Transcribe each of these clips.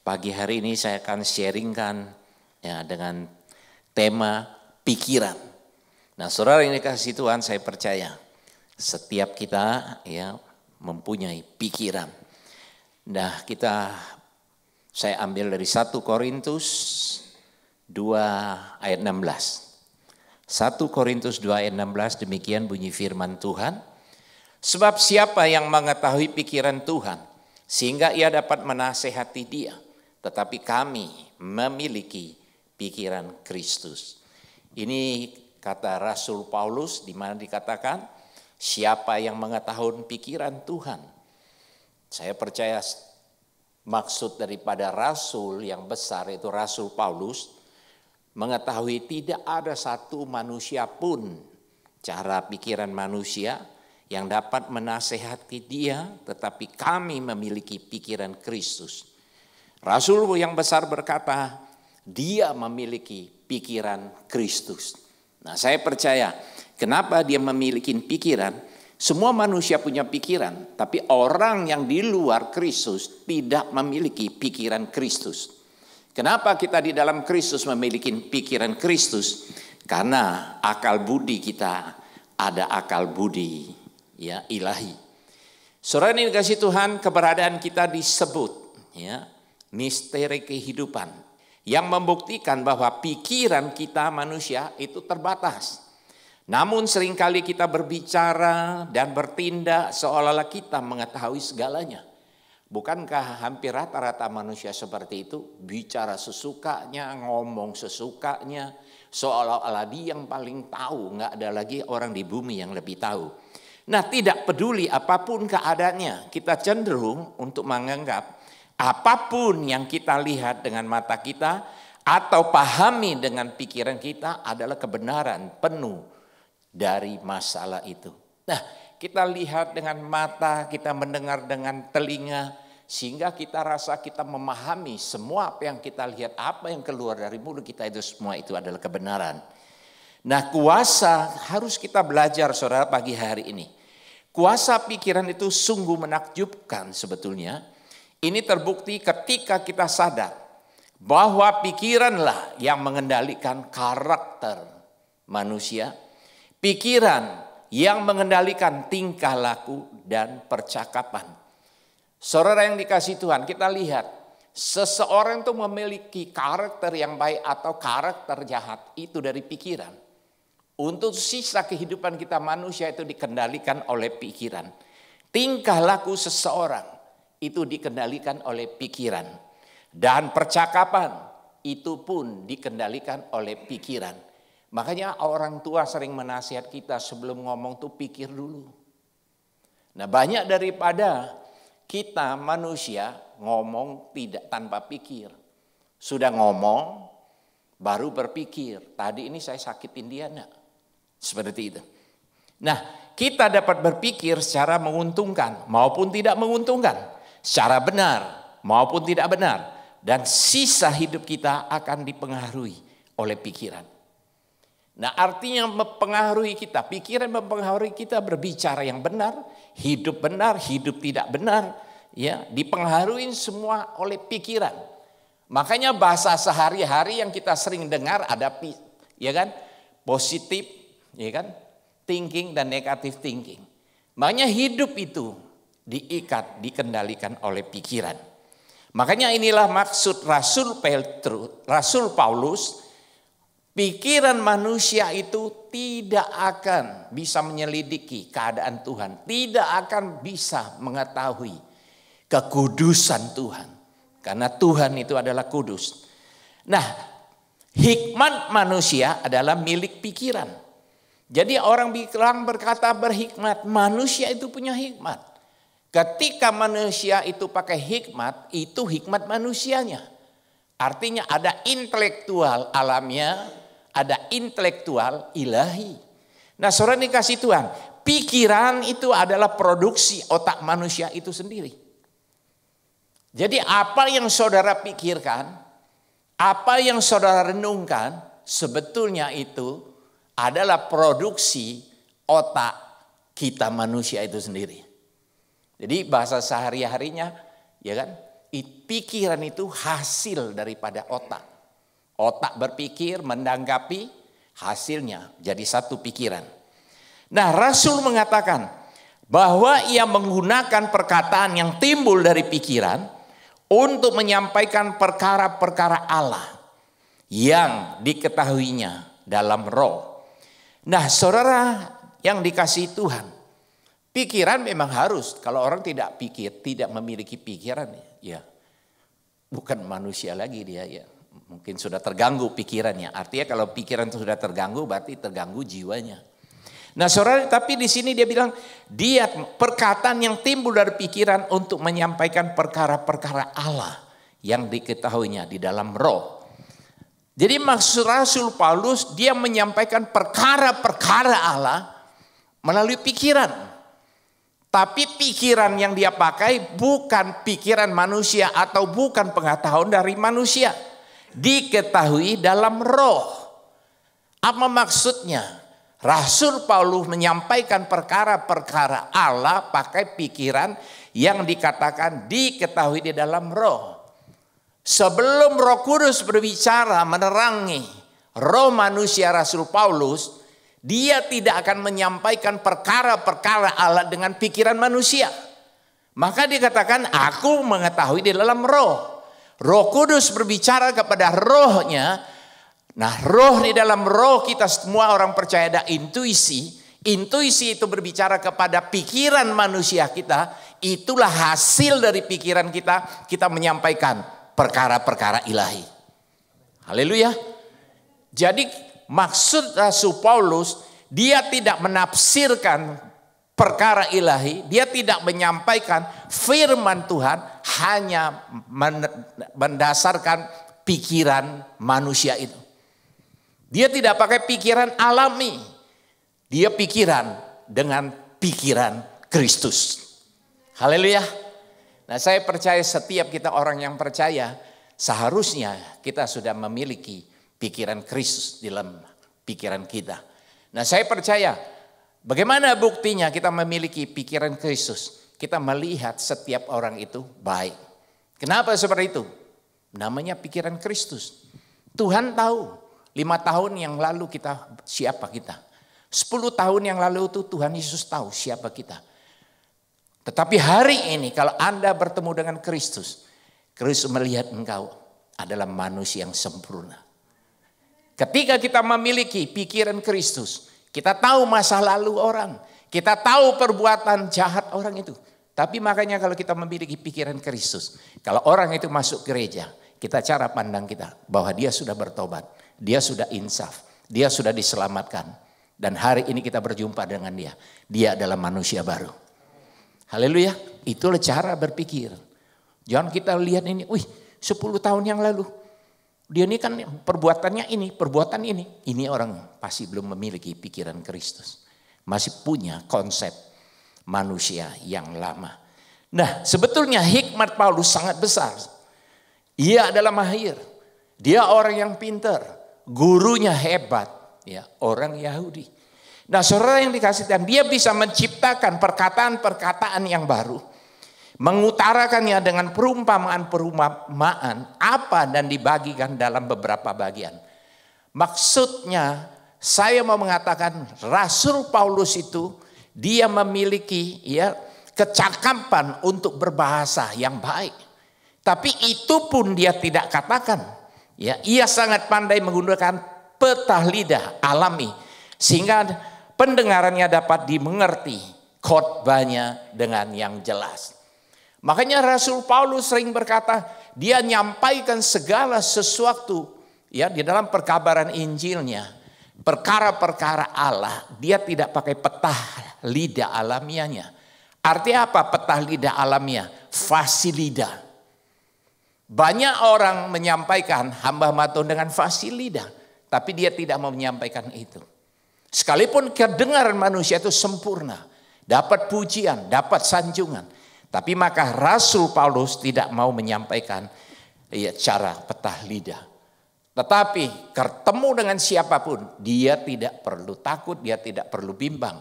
Pagi hari ini saya akan sharingkan ya dengan tema pikiran. Nah, saudara yang dikasihi Tuhan, saya percaya setiap kita ya mempunyai pikiran. Nah, saya ambil dari 1 Korintus 2 ayat 16. 1 Korintus 2 ayat 16, demikian bunyi firman Tuhan. Sebab siapa yang mengetahui pikiran Tuhan sehingga ia dapat menasehati dia, tetapi kami memiliki pikiran Kristus. Ini kata Rasul Paulus di mana dikatakan siapa yang mengetahui pikiran Tuhan. Saya percaya maksud daripada rasul yang besar itu Rasul Paulus mengetahui tidak ada satu manusia pun cara pikiran manusia yang dapat menasehati dia, tetapi kami memiliki pikiran Kristus. Rasul yang besar berkata, dia memiliki pikiran Kristus. Nah, saya percaya, kenapa dia memiliki pikiran? Semua manusia punya pikiran, tapi orang yang di luar Kristus tidak memiliki pikiran Kristus. Kenapa kita di dalam Kristus memiliki pikiran Kristus? Karena akal budi kita ada akal budi ya ilahi. Saudara yang dikasihi Tuhan, keberadaan kita disebut ya misteri kehidupan yang membuktikan bahwa pikiran kita manusia itu terbatas. Namun seringkali kita berbicara dan bertindak seolah-olah kita mengetahui segalanya. Bukankah hampir rata-rata manusia seperti itu? Bicara sesukanya, ngomong sesukanya, seolah-olah dia yang paling tahu, nggak ada lagi orang di bumi yang lebih tahu. Nah, tidak peduli apapun keadaannya, kita cenderung untuk menganggap apapun yang kita lihat dengan mata kita atau pahami dengan pikiran kita adalah kebenaran penuh dari masalah itu. Nah, kita lihat dengan mata, kita mendengar dengan telinga, sehingga kita rasa kita memahami semua apa yang kita lihat, apa yang keluar dari mulut kita itu semua itu adalah kebenaran. Nah, kuasa harus kita belajar saudara pagi hari ini. Kuasa pikiran itu sungguh menakjubkan sebetulnya. Ini terbukti ketika kita sadar bahwa pikiranlah yang mengendalikan karakter manusia. Pikiran yang mengendalikan tingkah laku dan percakapan. Saudara yang dikasihi Tuhan, kita lihat seseorang itu memiliki karakter yang baik atau karakter jahat itu dari pikiran. Untuk sisa kehidupan kita manusia itu dikendalikan oleh pikiran. Tingkah laku seseorang itu dikendalikan oleh pikiran. Dan percakapan itu pun dikendalikan oleh pikiran. Makanya orang tua sering menasihat kita sebelum ngomong tuh pikir dulu. Nah, banyak daripada kita manusia ngomong tidak tanpa pikir. Sudah ngomong baru berpikir, tadi ini saya sakitin dia enggak? Seperti itu. Nah, kita dapat berpikir secara menguntungkan maupun tidak menguntungkan, secara benar maupun tidak benar, dan sisa hidup kita akan dipengaruhi oleh pikiran. Nah, artinya mempengaruhi kita, pikiran mempengaruhi kita berbicara yang benar, hidup tidak benar, ya, dipengaruhi semua oleh pikiran. Makanya bahasa sehari-hari yang kita sering dengar ada ya kan, positif, ya kan, thinking dan negative thinking. Makanya hidup itu dikendalikan oleh pikiran. Makanya inilah maksud Rasul Paulus. Pikiran manusia itu tidak akan bisa menyelidiki keadaan Tuhan. Tidak akan bisa mengetahui kekudusan Tuhan. Karena Tuhan itu adalah kudus. Nah, hikmat manusia adalah milik pikiran. Jadi orang berkata berhikmat, manusia itu punya hikmat. Ketika manusia itu pakai hikmat, itu hikmat manusianya. Artinya ada intelektual alamnya, ada intelektual ilahi. Nah, saudara dikasih Tuhan, pikiran itu adalah produksi otak manusia itu sendiri. Jadi apa yang saudara pikirkan, apa yang saudara renungkan, sebetulnya itu adalah produksi otak kita manusia itu sendiri. Jadi bahasa sehari-harinya, ya kan, pikiran itu hasil daripada otak. Otak berpikir, menanggapi, hasilnya jadi satu pikiran. Nah, Rasul mengatakan bahwa ia menggunakan perkataan yang timbul dari pikiran untuk menyampaikan perkara-perkara Allah yang diketahuinya dalam roh. Nah, saudara yang dikasihi Tuhan, pikiran memang harus. Kalau orang tidak pikir, tidak memiliki pikiran, ya bukan manusia lagi dia, ya mungkin sudah terganggu pikirannya. Artinya kalau pikiran itu sudah terganggu, berarti terganggu jiwanya. Nah, saudara, tapi di sini dia bilang dia perkataan yang timbul dari pikiran untuk menyampaikan perkara-perkara Allah yang diketahuinya di dalam roh. Jadi maksud Rasul Paulus, dia menyampaikan perkara-perkara Allah melalui pikiran. Tapi pikiran yang dia pakai bukan pikiran manusia atau bukan pengetahuan dari manusia. Diketahui dalam roh. Apa maksudnya? Rasul Paulus menyampaikan perkara-perkara Allah pakai pikiran yang dikatakan diketahui di dalam roh. Sebelum Roh Kudus berbicara menerangi roh manusia Rasul Paulus, dia tidak akan menyampaikan perkara-perkara Allah dengan pikiran manusia. Maka dikatakan aku mengetahui di dalam roh. Roh Kudus berbicara kepada rohnya. Nah, roh di dalam roh kita semua orang percaya ada intuisi. Intuisi itu berbicara kepada pikiran manusia kita. Itulah hasil dari pikiran kita. Kita menyampaikan perkara-perkara ilahi. Haleluya. Jadi maksud Rasul Paulus, dia tidak menafsirkan perkara ilahi, dia tidak menyampaikan firman Tuhan hanya mendasarkan pikiran manusia itu. Dia tidak pakai pikiran alami, dia pikiran dengan pikiran Kristus. Haleluya. Nah, saya percaya setiap kita orang yang percaya, seharusnya kita sudah memiliki pikiran Kristus dalam pikiran kita. Nah, saya percaya bagaimana buktinya kita memiliki pikiran Kristus? Kita melihat setiap orang itu baik. Kenapa seperti itu? Namanya pikiran Kristus. Tuhan tahu 5 tahun yang lalu kita siapa kita. 10 tahun yang lalu itu Tuhan Yesus tahu siapa kita. Tetapi hari ini kalau Anda bertemu dengan Kristus, Kristus melihat engkau adalah manusia yang sempurna. Ketika kita memiliki pikiran Kristus, kita tahu masa lalu orang, kita tahu perbuatan jahat orang itu. Tapi makanya kalau kita memiliki pikiran Kristus, kalau orang itu masuk gereja, kita cara pandang kita bahwa dia sudah bertobat, dia sudah insaf, dia sudah diselamatkan. Dan hari ini kita berjumpa dengan dia, dia adalah manusia baru. Haleluya, itulah cara berpikir. Jangan kita lihat ini, 10 tahun yang lalu. Dia ini kan perbuatannya ini, perbuatan ini. Ini orang pasti belum memiliki pikiran Kristus. Masih punya konsep manusia yang lama. Nah, sebetulnya hikmat Paulus sangat besar. Ia adalah mahir. Dia orang yang pintar. Gurunya hebat. Ya, orang Yahudi. Nah, saudara yang dikasih Tuhan, dia bisa menciptakan perkataan-perkataan yang baru. Mengutarakannya dengan perumpamaan apa dan dibagikan dalam beberapa bagian. Maksudnya saya mau mengatakan Rasul Paulus itu dia memiliki kecakapan untuk berbahasa yang baik. Tapi itu pun dia tidak katakan. Ya, ia sangat pandai menggunakan petah lidah alami sehingga pendengarannya dapat dimengerti khotbahnya dengan yang jelas. Makanya Rasul Paulus sering berkata, dia nyampaikan segala sesuatu ya di dalam perkabaran Injilnya, perkara-perkara Allah, dia tidak pakai petah lidah alamiahnya. Artinya apa petah lidah alamiah? Fasih lidah. Banyak orang menyampaikan hamba Tuhan dengan fasih lidah, tapi dia tidak mau menyampaikan itu. Sekalipun kedengaran manusia itu sempurna, dapat pujian, dapat sanjungan. Tapi maka Rasul Paulus tidak mau menyampaikan cara petah lidah. Tetapi ketemu dengan siapapun, dia tidak perlu takut, dia tidak perlu bimbang.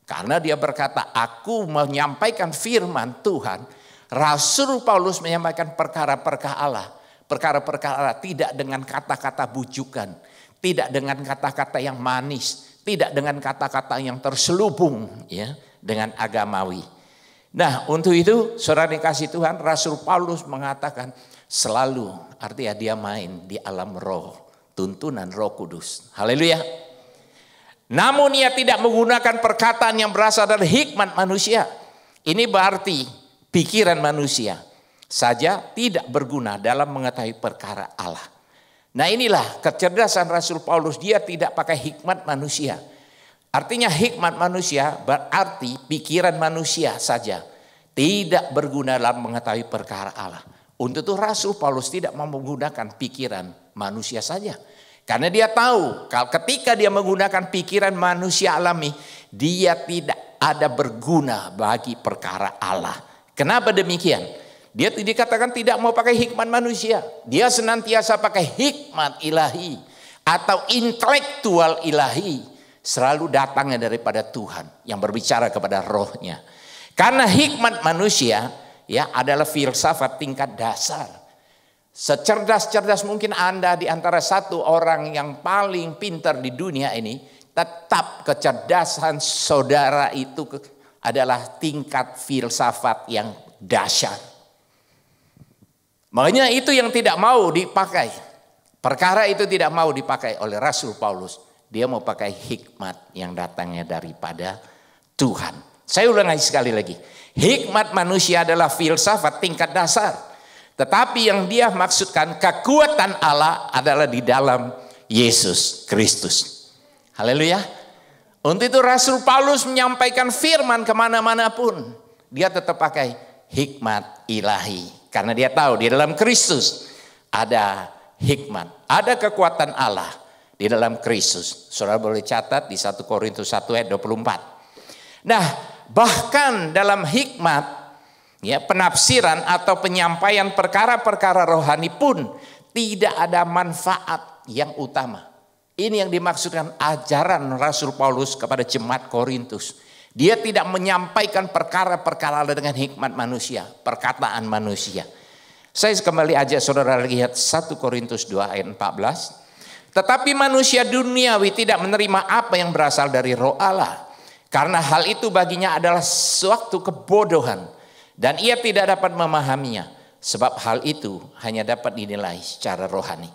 Karena dia berkata, aku menyampaikan firman Tuhan, Rasul Paulus menyampaikan perkara-perkara Allah. Perkara-perkara Allah tidak dengan kata-kata bujukan. Tidak dengan kata-kata yang manis. Tidak dengan kata-kata yang terselubung ya, dengan agamawi. Nah untuk itu saudara dikasih Tuhan, Rasul Paulus mengatakan selalu, artinya dia main di alam roh, tuntunan Roh Kudus. Haleluya. Namun ia tidak menggunakan perkataan yang berasal dari hikmat manusia. Ini berarti pikiran manusia saja tidak berguna dalam mengetahui perkara Allah. Nah inilah kecerdasan Rasul Paulus, dia tidak pakai hikmat manusia. Artinya hikmat manusia berarti pikiran manusia saja. Tidak berguna dalam mengetahui perkara Allah. Untuk itu Rasul Paulus tidak mau menggunakan pikiran manusia saja. Karena dia tahu kalau ketika dia menggunakan pikiran manusia alami, dia tidak ada berguna bagi perkara Allah. Kenapa demikian? Dia dikatakan tidak mau pakai hikmat manusia. Dia senantiasa pakai hikmat ilahi atau intelektual ilahi. Selalu datangnya daripada Tuhan yang berbicara kepada rohnya. Karena hikmat manusia ya adalah filsafat tingkat dasar. Secerdas-cerdas mungkin Anda di antara satu orang yang paling pintar di dunia ini, tetap kecerdasan saudara itu adalah tingkat filsafat yang dahsyat. Makanya itu yang tidak mau dipakai. Perkara itu tidak mau dipakai oleh Rasul Paulus. Dia mau pakai hikmat yang datangnya daripada Tuhan. Saya ulangi sekali lagi. Hikmat manusia adalah filsafat tingkat dasar. Tetapi yang dia maksudkan kekuatan Allah adalah di dalam Yesus Kristus. Haleluya. Untuk itu Rasul Paulus menyampaikan firman kemana-mana pun. Dia tetap pakai hikmat ilahi. Karena dia tahu di dalam Kristus ada hikmat. Ada kekuatan Allah. Di dalam Kristus. Saudara boleh catat di 1 Korintus 1 ayat 24. Nah bahkan dalam hikmat ya, penafsiran atau penyampaian perkara-perkara rohani pun tidak ada manfaat yang utama. Ini yang dimaksudkan ajaran Rasul Paulus kepada jemaat Korintus. Dia tidak menyampaikan perkara-perkara dengan hikmat manusia, perkataan manusia. Saya kembali aja saudara lihat 1 Korintus 2 ayat 14. Tetapi manusia duniawi tidak menerima apa yang berasal dari roh Allah. Karena hal itu baginya adalah suatu kebodohan. Dan ia tidak dapat memahaminya. Sebab hal itu hanya dapat dinilai secara rohani.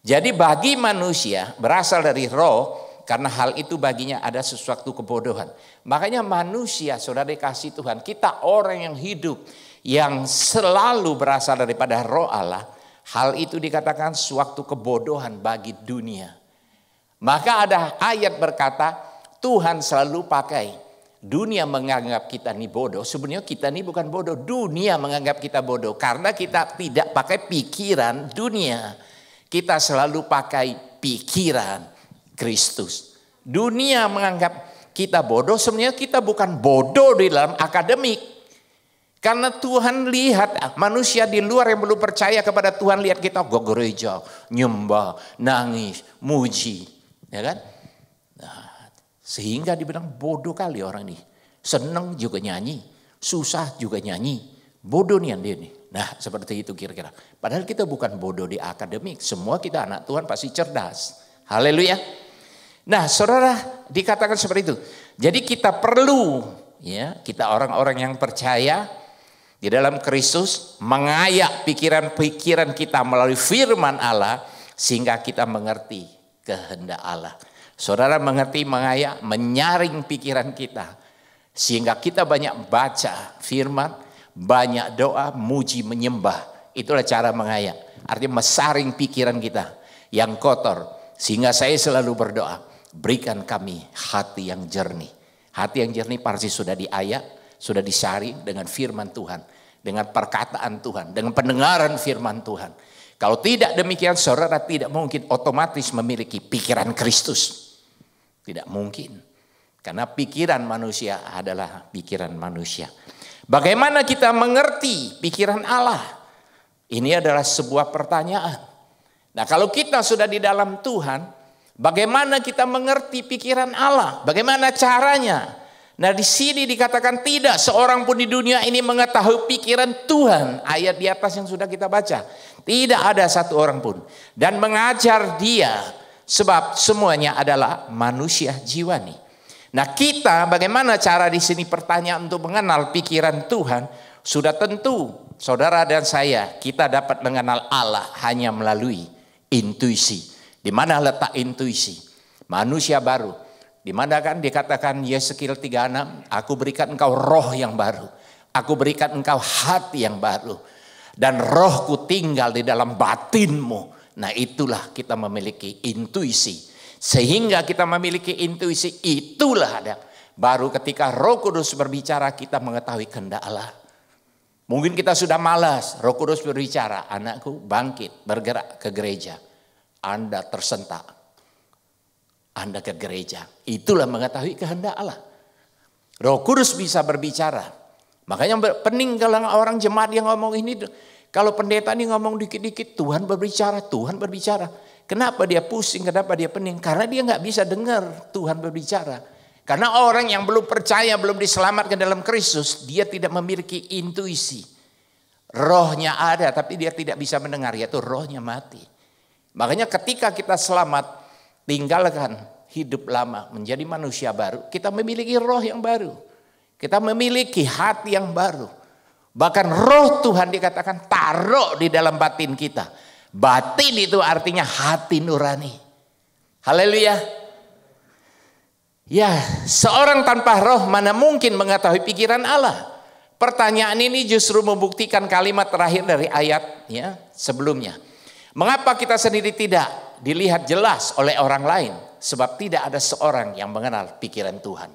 Jadi bagi manusia berasal dari roh. Karena hal itu baginya ada sesuatu kebodohan. Makanya manusia saudara dikasih Tuhan. Kita orang yang hidup. Yang selalu berasal daripada roh Allah. Hal itu dikatakan suatu kebodohan bagi dunia. Maka ada ayat berkata Tuhan selalu pakai. Dunia menganggap kita ini bodoh. Sebenarnya kita ini bukan bodoh. Dunia menganggap kita bodoh. Karena kita tidak pakai pikiran dunia. Kita selalu pakai pikiran Kristus. Dunia menganggap kita bodoh. Sebenarnya kita bukan bodoh di dalam akademik. Karena Tuhan lihat manusia di luar yang belum percaya kepada Tuhan, lihat kita ke gereja, nyembah, nangis, muji, ya kan? Nah, sehingga dibilang bodoh kali orang ini. Senang juga nyanyi, susah juga nyanyi, bodoh nih dia nih. Nah seperti itu kira-kira. Padahal kita bukan bodoh di akademik, semua kita anak Tuhan pasti cerdas. Haleluya. Nah saudara dikatakan seperti itu. Jadi kita perlu, ya kita orang-orang yang percaya. Di dalam Kristus mengayak pikiran-pikiran kita melalui firman Allah sehingga kita mengerti kehendak Allah. Saudara mengerti, mengayak, menyaring pikiran kita sehingga kita banyak baca firman, banyak doa, muji, menyembah. Itulah cara mengayak. Artinya mesaring pikiran kita yang kotor sehingga saya selalu berdoa, berikan kami hati yang jernih. Hati yang jernih pasti sudah diayak. Sudah disaring dengan firman Tuhan. Dengan perkataan Tuhan. Dengan pendengaran firman Tuhan. Kalau tidak demikian saudara tidak mungkin otomatis memiliki pikiran Kristus. Tidak mungkin. Karena pikiran manusia adalah pikiran manusia. Bagaimana kita mengerti pikiran Allah? Ini adalah sebuah pertanyaan. Nah kalau kita sudah di dalam Tuhan. Bagaimana kita mengerti pikiran Allah? Bagaimana caranya? Nah di sini dikatakan tidak seorang pun di dunia ini mengetahui pikiran Tuhan. Ayat di atas yang sudah kita baca. Tidak ada satu orang pun. Dan mengajar dia. Sebab semuanya adalah manusia jiwani. Nah kita bagaimana cara di sini pertanyaan untuk mengenal pikiran Tuhan. Sudah tentu saudara dan saya kita dapat mengenal Allah hanya melalui intuisi. Di mana letak intuisi? Manusia baru. Di mana kan dikatakan Yeskiel 36, aku berikan engkau roh yang baru. Aku berikan engkau hati yang baru. Dan rohku tinggal di dalam batinmu. Nah itulah kita memiliki intuisi. Sehingga kita memiliki intuisi itulah ada. Baru ketika Roh Kudus berbicara kita mengetahui kehendak Allah. Mungkin kita sudah malas, Roh Kudus berbicara, anakku bangkit, bergerak ke gereja. Anda tersentak. Anda ke gereja. Itulah mengetahui kehendak Allah. Roh Kudus bisa berbicara. Makanya peninggalan orang jemaat yang ngomong ini. Kalau pendeta ini ngomong dikit-dikit. Tuhan berbicara, Tuhan berbicara. Kenapa dia pusing, kenapa dia pening? Karena dia nggak bisa dengar Tuhan berbicara. Karena orang yang belum percaya, belum diselamatkan dalam Kristus. Dia tidak memiliki intuisi. Rohnya ada tapi dia tidak bisa mendengar. Yaitu rohnya mati. Makanya ketika kita selamat. Tinggalkan hidup lama menjadi manusia baru. Kita memiliki roh yang baru. Kita memiliki hati yang baru. Bahkan roh Tuhan dikatakan taruh di dalam batin kita. Batin itu artinya hati nurani. Haleluya. Ya, seorang tanpa roh mana mungkin mengetahui pikiran Allah. Pertanyaan ini justru membuktikan kalimat terakhir dari ayat ya, sebelumnya. Mengapa kita sendiri tidak dilihat jelas oleh orang lain? Sebab tidak ada seorang yang mengenal pikiran Tuhan.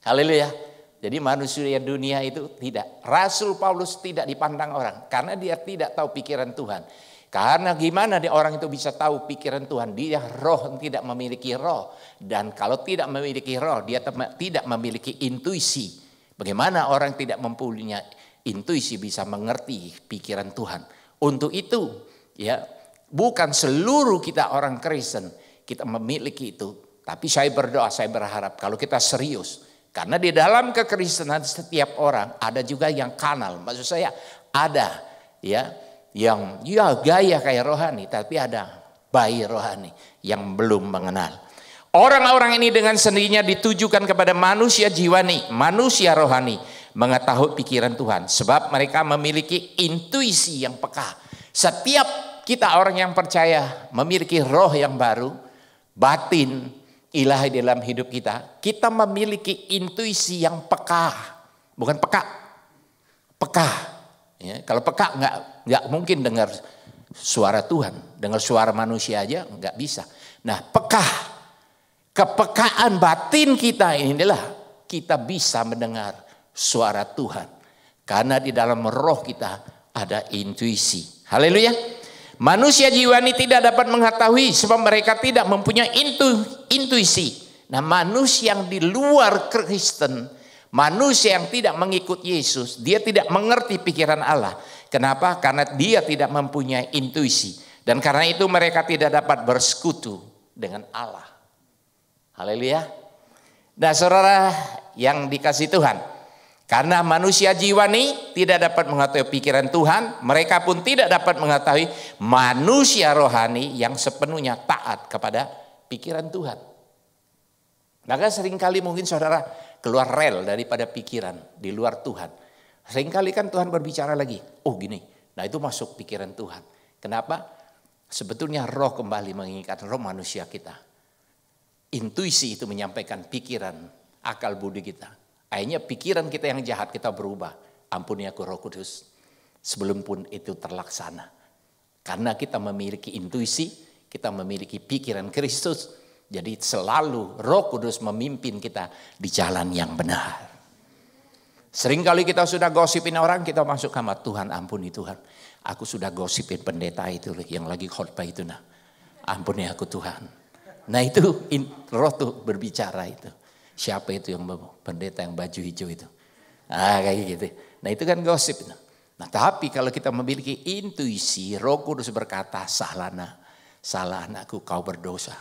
Haleluya. Jadi manusia dunia itu tidak. Rasul Paulus tidak dipandang orang. Karena dia tidak tahu pikiran Tuhan. Karena gimana dia orang itu bisa tahu pikiran Tuhan? Dia roh tidak memiliki roh. Dan kalau tidak memiliki roh dia tidak memiliki intuisi. Bagaimana orang tidak mempunyai intuisi bisa mengerti pikiran Tuhan. Untuk itu ya. Bukan seluruh kita orang Kristen kita memiliki itu. Tapi saya berdoa, saya berharap kalau kita serius. Karena di dalam kekristenan setiap orang ada juga yang kanal. Maksud saya ada ya yang ya gaya kayak rohani. Tapi ada bayi rohani yang belum mengenal. Orang-orang ini dengan sendirinya ditujukan kepada manusia jiwani, manusia rohani. Mengetahui pikiran Tuhan. Sebab mereka memiliki intuisi yang peka. Setiap kita orang yang percaya memiliki roh yang baru, batin ilahi dalam hidup kita. Kita memiliki intuisi yang peka, bukan peka, peka. Ya, kalau peka nggak mungkin dengar suara Tuhan, dengar suara manusia aja nggak bisa. Nah peka, kepekaan batin kita inilah kita bisa mendengar suara Tuhan, karena di dalam roh kita ada intuisi. Haleluya. Manusia jiwani tidak dapat mengetahui sebab mereka tidak mempunyai intuisi. Nah manusia yang di luar Kristen, manusia yang tidak mengikut Yesus, dia tidak mengerti pikiran Allah. Kenapa? Karena dia tidak mempunyai intuisi. Dan karena itu mereka tidak dapat bersekutu dengan Allah. Haleluya. Nah saudara yang dikasih Tuhan. Karena manusia jiwani tidak dapat mengetahui pikiran Tuhan, mereka pun tidak dapat mengetahui manusia rohani yang sepenuhnya taat kepada pikiran Tuhan. Maka seringkali mungkin saudara keluar rel daripada pikiran di luar Tuhan. Seringkali kan Tuhan berbicara lagi, oh gini, nah itu masuk pikiran Tuhan. Kenapa? Sebetulnya roh kembali mengingatkan roh manusia kita. Intuisi itu menyampaikan pikiran, akal budi kita. Akhirnya pikiran kita yang jahat kita berubah. Ampuni aku Roh Kudus. Sebelum pun itu terlaksana. Karena kita memiliki intuisi, kita memiliki pikiran Kristus. Jadi selalu Roh Kudus memimpin kita di jalan yang benar. Seringkali kita sudah gosipin orang, kita masuk kamar. Tuhan ampuni Tuhan. Aku sudah gosipin pendeta itu yang lagi khotbah itu. Nah, ampuni aku Tuhan. Nah itu roh tuh berbicara itu. Siapa itu yang pendeta yang baju hijau itu? Ah kayak gitu. Nah itu kan gosip. Nah tapi kalau kita memiliki intuisi, Roh Kudus berkata, salah anakku, kau berdosa.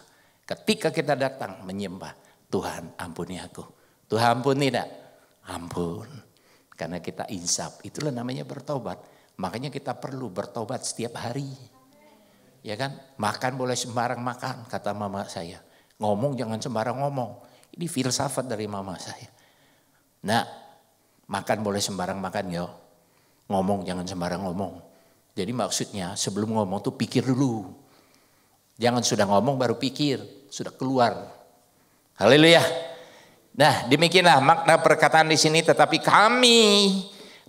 Ketika kita datang menyembah, Tuhan ampuni aku. Tuhan ampun tidak? Ampun. Karena kita insaf, itulah namanya bertobat. Makanya kita perlu bertobat setiap hari. Ya kan? Makan boleh sembarang makan, kata mama saya. Ngomong jangan sembarang ngomong. Ini filsafat dari mama saya. Nah, makan boleh sembarang makan yo. Ngomong jangan sembarang ngomong. Jadi maksudnya sebelum ngomong tuh pikir dulu. Jangan sudah ngomong baru pikir, sudah keluar. Haleluya. Nah, demikianlah makna perkataan di sini, tetapi kami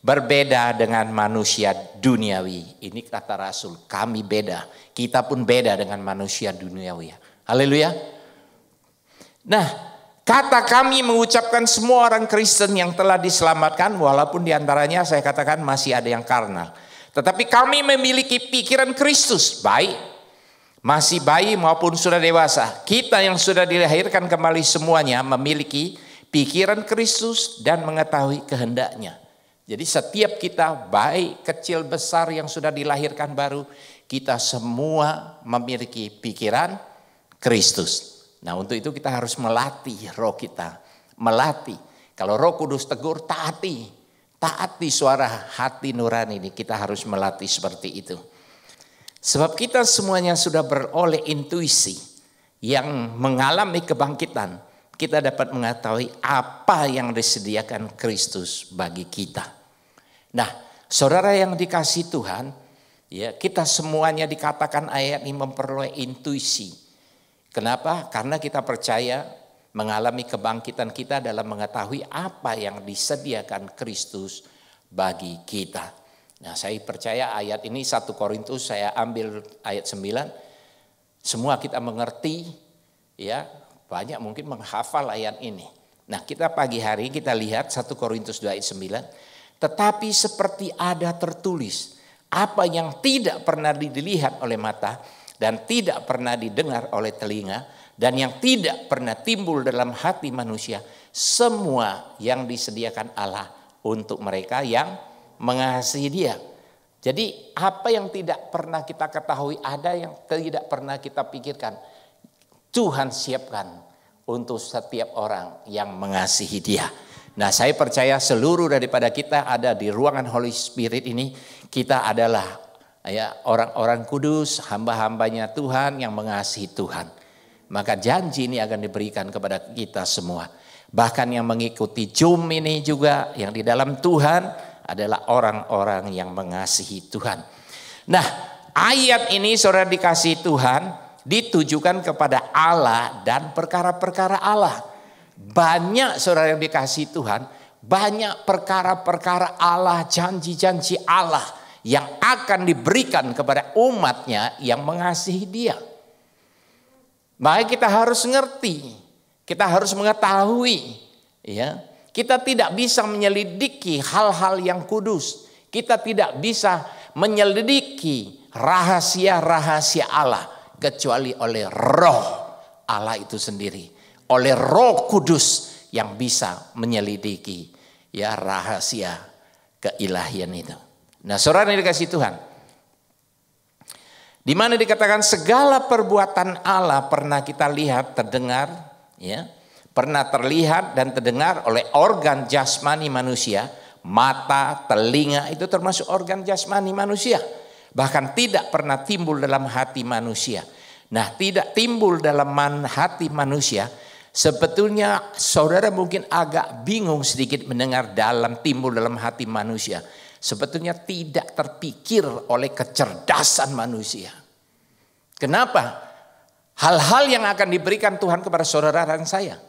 berbeda dengan manusia duniawi. Ini kata Rasul, kami beda. Kita pun beda dengan manusia duniawi. Haleluya. Nah, kata kami mengucapkan semua orang Kristen yang telah diselamatkan, walaupun diantaranya saya katakan masih ada yang karnal. Tetapi kami memiliki pikiran Kristus, baik masih bayi maupun sudah dewasa. Kita yang sudah dilahirkan kembali semuanya memiliki pikiran Kristus dan mengetahui kehendaknya. Jadi setiap kita baik, kecil, besar yang sudah dilahirkan baru, kita semua memiliki pikiran Kristus. Nah untuk itu kita harus melatih roh kita. Melatih. Kalau Roh Kudus tegur, taati. Taati suara hati nurani ini. Kita harus melatih seperti itu. Sebab kita semuanya sudah beroleh intuisi yang mengalami kebangkitan. Kita dapat mengetahui apa yang disediakan Kristus bagi kita. Nah, saudara yang dikasihi Tuhan, ya kita semuanya dikatakan ayat ini memperoleh intuisi. Kenapa? Karena kita percaya mengalami kebangkitan kita dalam mengetahui apa yang disediakan Kristus bagi kita. Nah, saya percaya ayat ini 1 Korintus saya ambil ayat 9. Semua kita mengerti, ya banyak mungkin menghafal ayat ini. Nah, kita pagi hari kita lihat 1 Korintus 2 ayat 9. Tetapi seperti ada tertulis, apa yang tidak pernah dilihat oleh mata dan tidak pernah didengar oleh telinga dan yang tidak pernah timbul dalam hati manusia, semua yang disediakan Allah untuk mereka yang mengasihi Dia. Jadi apa yang tidak pernah kita ketahui, ada yang tidak pernah kita pikirkan, Tuhan siapkan untuk setiap orang yang mengasihi Dia. Nah, saya percaya seluruh daripada kita ada di ruangan Holy Spirit ini, kita adalah ya orang-orang kudus, hamba-hambanya Tuhan yang mengasihi Tuhan. Maka janji ini akan diberikan kepada kita semua. Bahkan yang mengikuti Zoom ini juga yang di dalam Tuhan adalah orang-orang yang mengasihi Tuhan. Nah, ayat ini saudara dikasihi Tuhan ditujukan kepada Allah dan perkara-perkara Allah. Banyak saudara yang dikasihi Tuhan, banyak perkara-perkara Allah, janji-janji Allah yang akan diberikan kepada umatnya yang mengasihi Dia. Maka kita harus ngerti, kita harus mengetahui, ya. Kita tidak bisa menyelidiki hal-hal yang kudus. Kita tidak bisa menyelidiki rahasia-rahasia Allah kecuali oleh Roh Allah itu sendiri. Oleh Roh Kudus yang bisa menyelidiki ya rahasia keilahian itu. Nah, saudara yang dikasihi Tuhan, di mana dikatakan segala perbuatan Allah pernah kita lihat, terdengar, ya, pernah terlihat dan terdengar oleh organ jasmani manusia, mata, telinga itu termasuk organ jasmani manusia. Bahkan tidak pernah timbul dalam hati manusia. Nah, tidak timbul dalam hati manusia. Sebetulnya saudara mungkin agak bingung sedikit mendengar timbul dalam hati manusia. Sebetulnya tidak terpikir oleh kecerdasan manusia. Kenapa? Hal-hal yang akan diberikan Tuhan kepada saudara dan saya.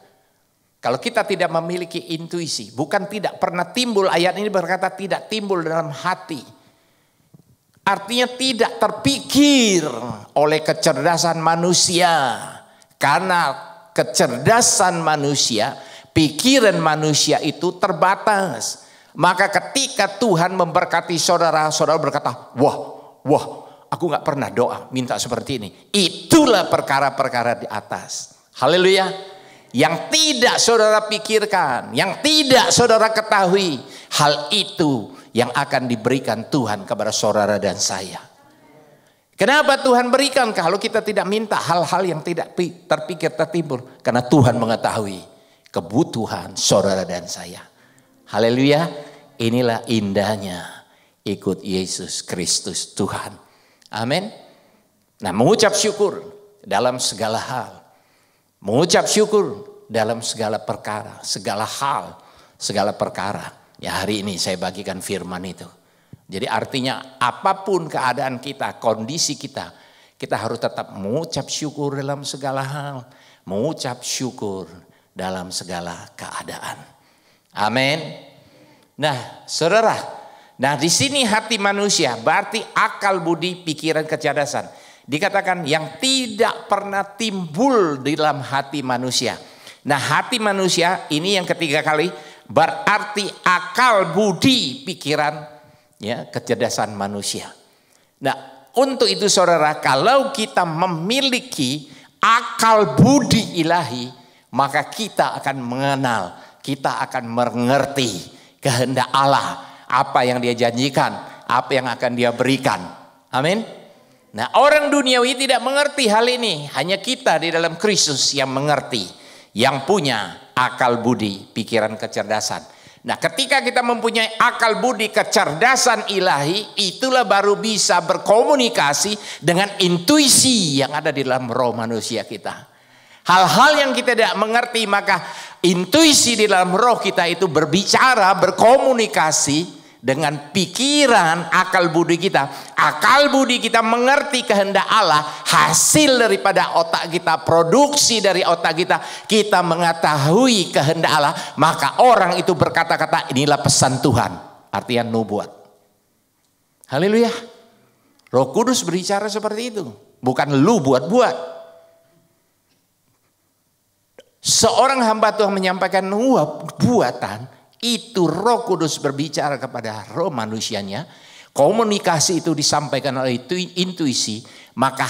Kalau kita tidak memiliki intuisi, bukan tidak pernah timbul, ayat ini berkata tidak timbul dalam hati. Artinya tidak terpikir oleh kecerdasan manusia. Karena kecerdasan manusia, pikiran manusia itu terbatas. Maka ketika Tuhan memberkati saudara, saudara berkata, wah, aku gak pernah doa minta seperti ini. Itulah perkara-perkara di atas. Haleluya. Yang tidak saudara pikirkan, yang tidak saudara ketahui, hal itu yang akan diberikan Tuhan kepada saudara dan saya. Kenapa Tuhan berikan kalau kita tidak minta hal-hal yang tidak terpikir tertimbul? Karena Tuhan mengetahui. kebutuhan saudara dan saya. Haleluya, inilah indahnya ikut Yesus Kristus Tuhan. Amin. Nah, mengucap syukur dalam segala hal. Mengucap syukur dalam segala perkara, segala hal, segala perkara. Ya, hari ini saya bagikan firman itu. Jadi artinya apapun keadaan kita, kondisi kita, kita harus tetap mengucap syukur dalam segala hal. Mengucap syukur dalam segala keadaan. Amin. Nah, saudara, nah di sini hati manusia berarti akal, budi, pikiran, kecerdasan. Dikatakan yang tidak pernah timbul di dalam hati manusia. Nah, hati manusia ini yang ketiga kali berarti akal, budi, pikiran, ya, kecerdasan manusia. Nah, untuk itu saudara, kalau kita memiliki akal budi ilahi, maka kita akan mengenal, kita akan mengerti kehendak Allah, apa yang Dia janjikan, apa yang akan Dia berikan. Amin. Nah, orang duniawi tidak mengerti hal ini, hanya kita di dalam Kristus yang mengerti, yang punya akal budi, pikiran, kecerdasan. Nah, ketika kita mempunyai akal budi, kecerdasan ilahi, itulah baru bisa berkomunikasi dengan intuisi yang ada di dalam roh manusia kita. Hal-hal yang kita tidak mengerti, maka intuisi di dalam roh kita itu berbicara, berkomunikasi dengan pikiran, akal budi kita. Akal budi kita mengerti kehendak Allah, hasil daripada otak kita, produksi dari otak kita, kita mengetahui kehendak Allah, maka orang itu berkata-kata, inilah pesan Tuhan, artinya nubuat. Haleluya. Roh Kudus berbicara seperti itu, bukan lu buat-buat. Seorang hamba Tuhan menyampaikan buatan, itu Roh Kudus berbicara kepada roh manusianya. Komunikasi itu disampaikan oleh intuisi, maka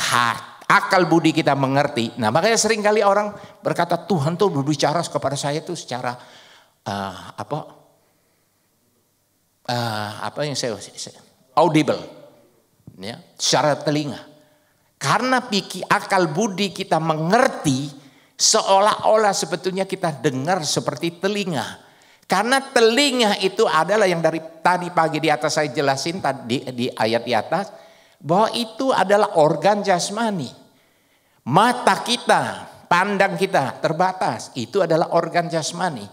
akal budi kita mengerti. Nah, makanya seringkali orang berkata, Tuhan tuh berbicara kepada saya itu secara apa yang saya audible, ya, secara telinga. Karena akal budi kita mengerti, seolah-olah sebetulnya kita dengar seperti telinga. Karena telinga itu adalah yang dari tadi pagi di atas saya jelasin tadi di ayat di atas, bahwa itu adalah organ jasmani. Mata kita, pandang kita terbatas, itu adalah organ jasmani.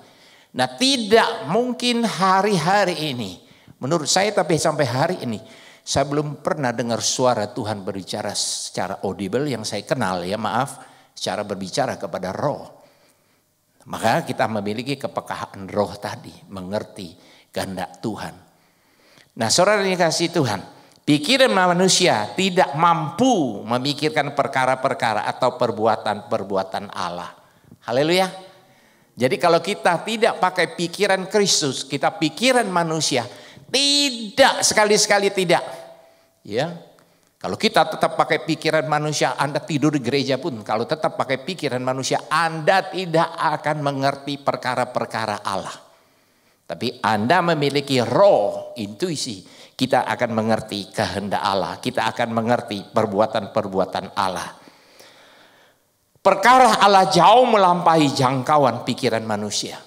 Nah, tidak mungkin hari-hari ini, menurut saya, tapi sampai hari ini saya belum pernah dengar suara Tuhan berbicara secara audible yang saya kenal, ya maaf, secara berbicara kepada roh. Maka kita memiliki kepekaan roh tadi, mengerti kehendak Tuhan. Nah, saudara yang dikasihi Tuhan, pikiran manusia tidak mampu memikirkan perkara-perkara atau perbuatan-perbuatan Allah. Haleluya. Jadi kalau kita tidak pakai pikiran Kristus, kita pikiran manusia, tidak, sekali-sekali tidak. Ya. Kalau kita tetap pakai pikiran manusia, Anda tidur di gereja pun, kalau tetap pakai pikiran manusia, Anda tidak akan mengerti perkara-perkara Allah. Tapi Anda memiliki roh, intuisi, kita akan mengerti kehendak Allah. Kita akan mengerti perbuatan-perbuatan Allah. Perkara Allah jauh melampaui jangkauan pikiran manusia.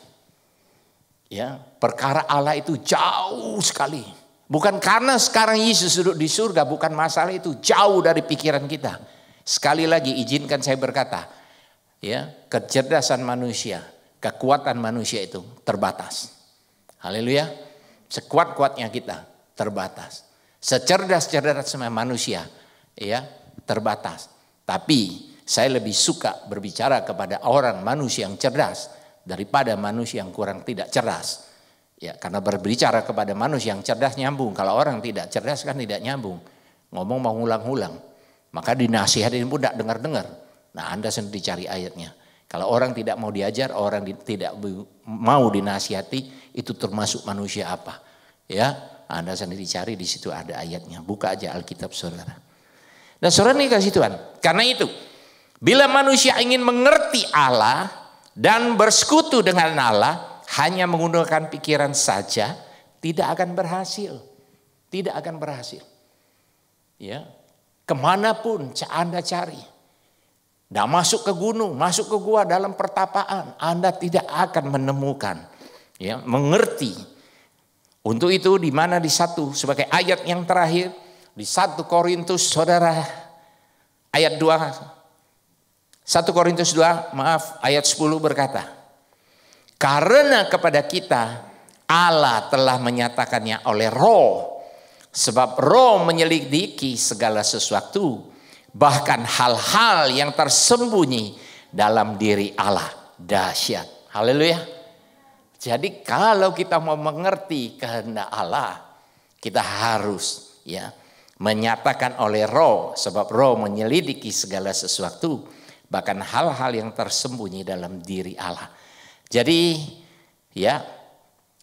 Ya, perkara Allah itu jauh sekali. Bukan karena sekarang Yesus duduk di surga, bukan masalah itu, jauh dari pikiran kita. Sekali lagi izinkan saya berkata, ya, kecerdasan manusia, kekuatan manusia itu terbatas. Haleluya. Sekuat-kuatnya kita terbatas. Secerdas-cerdasnya manusia, ya, terbatas. Tapi saya lebih suka berbicara kepada orang manusia yang cerdas daripada manusia yang kurang tidak cerdas. Ya, karena berbicara kepada manusia yang cerdas nyambung. Kalau orang tidak cerdas kan tidak nyambung. Ngomong mau ngulang-ngulang. Maka dinasihatin pun tidak dengar-dengar. Nah, Anda sendiri cari ayatnya. Kalau orang tidak mau diajar, orang tidak mau dinasihati, itu termasuk manusia apa? Ya, Anda sendiri cari, di situ ada ayatnya. Buka aja Alkitab saudara. Nah, saudara ini kasih Tuhan. Karena itu, bila manusia ingin mengerti Allah dan bersekutu dengan Allah, hanya menggunakan pikiran saja tidak akan berhasil. Tidak akan berhasil. Ya, kemanapun Anda cari, Nah, masuk ke gunung, masuk ke gua dalam pertapaan, Anda tidak akan menemukan, ya, mengerti. Untuk itu di mana di satu sebagai ayat yang terakhir di 1 Korintus saudara ayat 2, 1 Korintus 2 ayat 10 berkata, karena kepada kita Allah telah menyatakannya oleh Roh, sebab Roh menyelidiki segala sesuatu, bahkan hal-hal yang tersembunyi dalam diri Allah. Dahsyat. Haleluya. Jadi kalau kita mau mengerti kehendak Allah, kita harus, ya, menyatakan oleh Roh, sebab Roh menyelidiki segala sesuatu, bahkan hal-hal yang tersembunyi dalam diri Allah. Jadi, ya,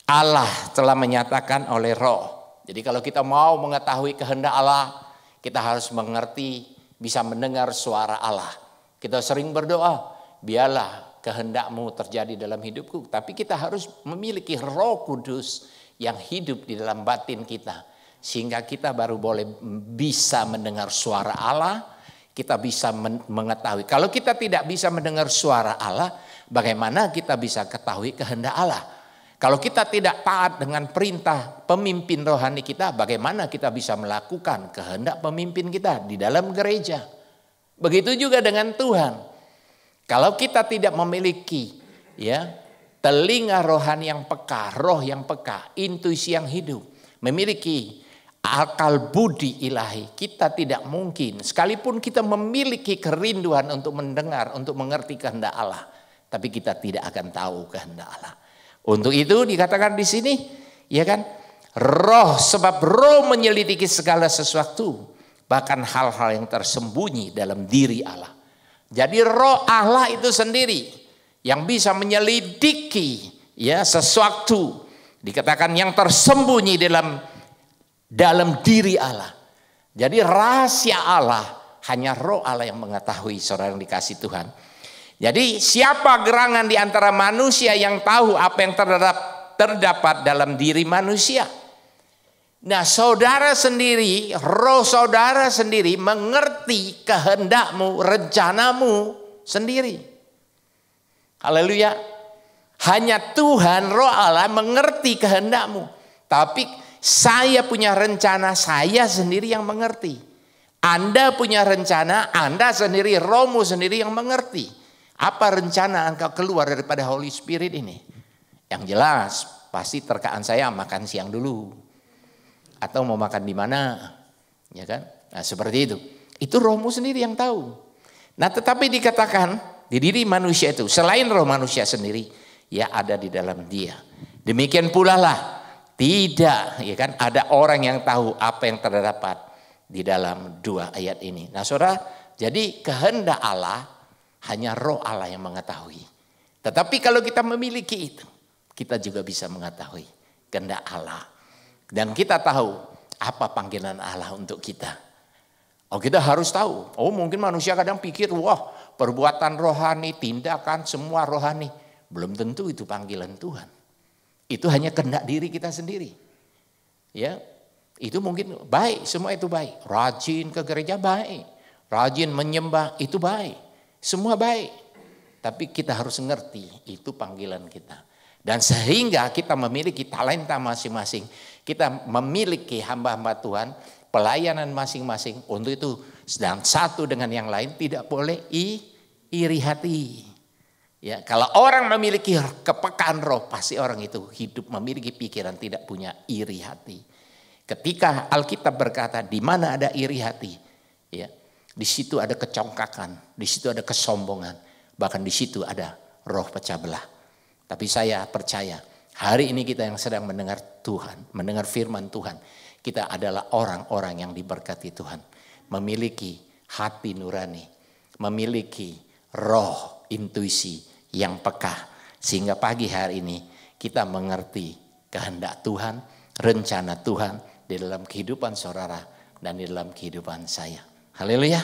Allah telah menyatakan oleh Roh. Jadi kalau kita mau mengetahui kehendak Allah, kita harus mengerti, bisa mendengar suara Allah. Kita sering berdoa, biarlah kehendak-Mu terjadi dalam hidupku. Tapi kita harus memiliki Roh Kudus yang hidup di dalam batin kita. Sehingga kita baru boleh bisa mendengar suara Allah, kita bisa mengetahui. Kalau kita tidak bisa mendengar suara Allah, bagaimana kita bisa ketahui kehendak Allah? Kalau kita tidak taat dengan perintah pemimpin rohani kita, bagaimana kita bisa melakukan kehendak pemimpin kita di dalam gereja? Begitu juga dengan Tuhan. Kalau kita tidak memiliki, ya, telinga rohani yang peka, roh yang peka, intuisi yang hidup, memiliki akal budi ilahi, kita tidak mungkin, sekalipun kita memiliki kerinduan untuk mendengar, untuk mengerti kehendak Allah, tapi kita tidak akan tahu kehendak Allah. Untuk itu dikatakan di sini, ya kan, Roh, sebab Roh menyelidiki segala sesuatu, bahkan hal-hal yang tersembunyi dalam diri Allah. Jadi Roh Allah itu sendiri yang bisa menyelidiki, ya, sesuatu, dikatakan yang tersembunyi dalam diri Allah. Jadi rahasia Allah hanya Roh Allah yang mengetahui, saudara yang dikasih Tuhan. Jadi siapa gerangan di antara manusia yang tahu apa yang terdapat dalam diri manusia? Nah, saudara sendiri, roh saudara sendiri mengerti kehendak-Mu, rencana-Mu sendiri. Haleluya. Hanya Tuhan, Roh Allah mengerti kehendak-Mu. Tapi saya punya rencana, saya sendiri yang mengerti. Anda punya rencana, Anda sendiri, Roh-Mu sendiri yang mengerti. Apa rencana engkau keluar daripada Holy Spirit ini? Yang jelas, pasti terkaan saya makan siang dulu. Atau mau makan di mana, ya kan? Nah, seperti itu. Itu Roh-Mu sendiri yang tahu. Nah, tetapi dikatakan di diri manusia itu, selain roh manusia sendiri, ya ada di dalam dia. Demikian pula lah, tidak, ya kan? Ada orang yang tahu apa yang terdapat di dalam 2 ayat ini. Nah, saudara, jadi kehendak Allah hanya Roh Allah yang mengetahui. Tetapi kalau kita memiliki itu, kita juga bisa mengetahui kehendak Allah. Dan kita tahu apa panggilan Allah untuk kita. Oh, kita harus tahu. Oh, mungkin manusia kadang pikir, wah, perbuatan rohani, tindakan semua rohani. Belum tentu itu panggilan Tuhan. Itu hanya kehendak diri kita sendiri. Ya, itu mungkin baik, semua itu baik. Rajin ke gereja baik. Rajin menyembah itu baik. Semua baik. Tapi kita harus ngerti itu panggilan kita. Dan sehingga kita memiliki talenta masing-masing. Kita memiliki hamba-hamba Tuhan, pelayanan masing-masing. Untuk itu, dan satu dengan yang lain tidak boleh iri hati. Ya, kalau orang memiliki kepekaan roh, pasti orang itu hidup memiliki pikiran, tidak punya iri hati. Ketika Alkitab berkata, di mana ada iri hati, ya, di situ ada kecongkakan, di situ ada kesombongan, bahkan di situ ada roh pecah belah. Tapi saya percaya, hari ini kita yang sedang mendengar Tuhan, mendengar firman Tuhan, kita adalah orang-orang yang diberkati Tuhan. Memiliki hati nurani, memiliki roh intuisi yang peka. Sehingga pagi hari ini kita mengerti kehendak Tuhan, rencana Tuhan di dalam kehidupan saudara dan di dalam kehidupan saya. Haleluya.